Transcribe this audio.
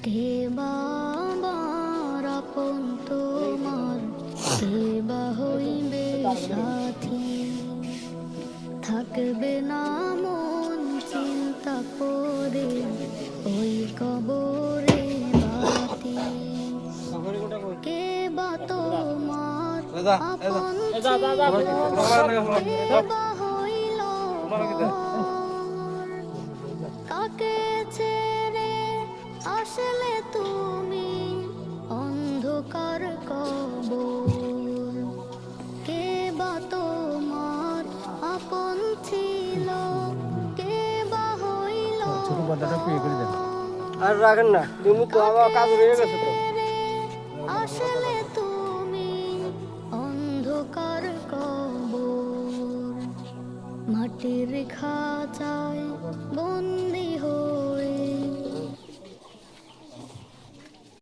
কে বা আমার আপন তোমার, কে বা হইবে সাথী, থাকবে না মন চিন্তা করে ওই কবরে বাতি। কে বা তোমার আপন ছিল, কে বা হইল পর, কাকে ছেড়ে আসলে তুমি অন্ধকার কবর। কে বা তোমার আপন ছিল, কে বা হইল আর রাখেন না, দিমু তো আমার কাজ হয়ে গেছে তো। আসলে তুমি অন্ধকার কবর। মাটির খাঁচায় বন্দি